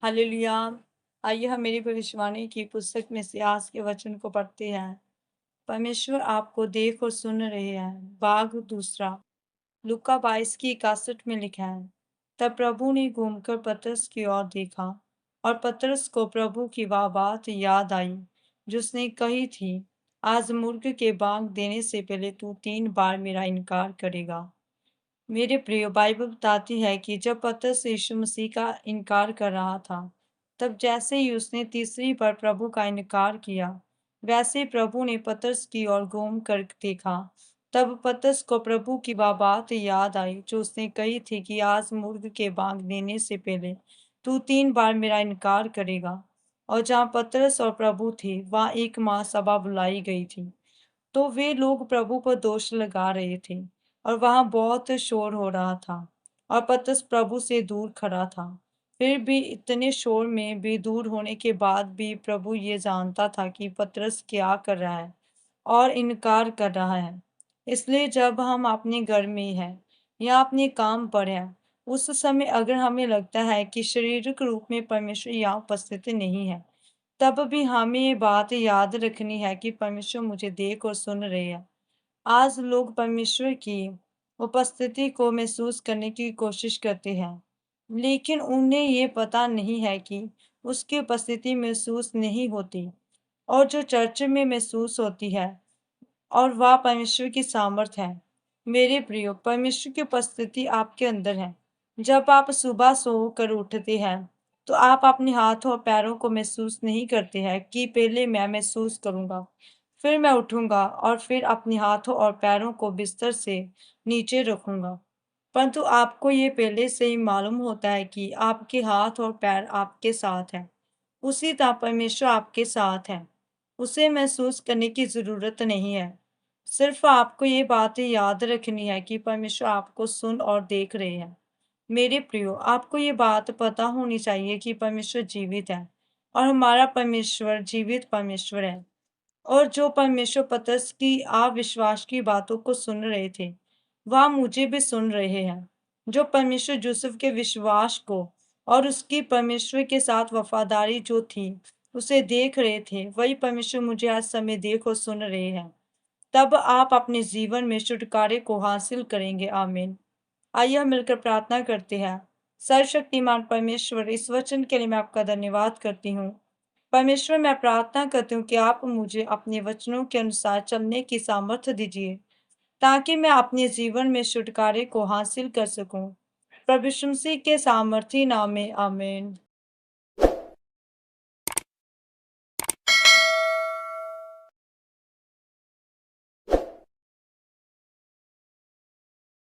Hallelujah. आइए हम मेरी भविष्यवाणी की पुस्तक में से आज के वचन को पढ़ते हैं। परमेश्वर आपको देख और सुन रहे हैं। भाग दूसरा। लूका 22 की 61 में लिखा है। तब प्रभु ने घूमकर पतरस की ओर देखा और पतरस को प्रभु की वह बात याद आई जिसने कही थी, आज मुर्ग के बांग देने से पहले तू 3 बार मेरा इनकार करेगा। मेरे प्रिय, बाइबल बताती है कि जब पतरस यीशु मसीह का इनकार कर रहा था, तब जैसे ही उसने तीसरी बार प्रभु का इनकार किया, वैसे ही प्रभु ने पतरस की ओर घूम कर देखा। तब पतरस को प्रभु की वह बात याद आई जो उसने कही थी कि आज मुर्ग के बांग देने से पहले तू 3 बार मेरा इनकार करेगा। और जहाँ पतरस और प्रभु थे, वहाँ एक महासभा बुलाई गई थी। तो वे लोग प्रभु पर दोष लगा रहे थे और वहां बहुत शोर हो रहा था और पतरस प्रभु से दूर खड़ा था। फिर भी इतने शोर में भी दूर होने के बाद भी प्रभु ये जानता था कि पतरस क्या कर रहा है और इनकार कर रहा है। इसलिए जब हम अपने घर में हैं या अपने काम पर हैं, उस समय अगर हमें लगता है कि शारीरिक रूप में परमेश्वर यहाँ उपस्थित नहीं है, तब भी हमें ये बात याद रखनी है कि परमेश्वर मुझे देख और सुन रहे हैं। आज लोग परमेश्वर की उपस्थिति को महसूस करने की कोशिश करते हैं, लेकिन उन्हें ये पता नहीं है कि उसकी उपस्थिति महसूस नहीं होती और जो चर्च में महसूस होती है और वह परमेश्वर की सामर्थ है। मेरे प्रियो, परमेश्वर की उपस्थिति आपके अंदर है। जब आप सुबह सो कर उठते हैं, तो आप अपने हाथों और पैरों को महसूस नहीं करते हैं कि पहले मैं महसूस करूंगा, फिर मैं उठूंगा और फिर अपने हाथों और पैरों को बिस्तर से नीचे रखूंगा। परंतु आपको ये पहले से ही मालूम होता है कि आपके हाथ और पैर आपके साथ हैं। उसी तरह परमेश्वर आपके साथ है। उसे महसूस करने की ज़रूरत नहीं है। सिर्फ आपको ये बातें याद रखनी है कि परमेश्वर आपको सुन और देख रहे हैं। मेरे प्रियो, आपको ये बात पता होनी चाहिए कि परमेश्वर जीवित है और हमारा परमेश्वर जीवित परमेश्वर है। और जो परमेश्वर पतरस की अविश्वास की बातों को सुन रहे थे, वह मुझे भी सुन रहे हैं। जो परमेश्वर यूसुफ के विश्वास को और उसकी परमेश्वर के साथ वफादारी जो थी, उसे देख रहे थे, वही परमेश्वर मुझे आज समय देख और सुन रहे हैं। तब आप अपने जीवन में छुटकारे को हासिल करेंगे। आमीन। आइए हम मिलकर प्रार्थना करते हैं। सर्वशक्तिमान परमेश्वर, इस वचन के लिए मैं आपका धन्यवाद करती हूँ। परमेश्वर, मैं प्रार्थना करती हूँ कि आप मुझे अपने वचनों के अनुसार चलने की सामर्थ्य दीजिए, ताकि मैं अपने जीवन में छुटकारे को हासिल कर सकूं। प्रभु यीशु मसीह के सामर्थी नाम में आमीन।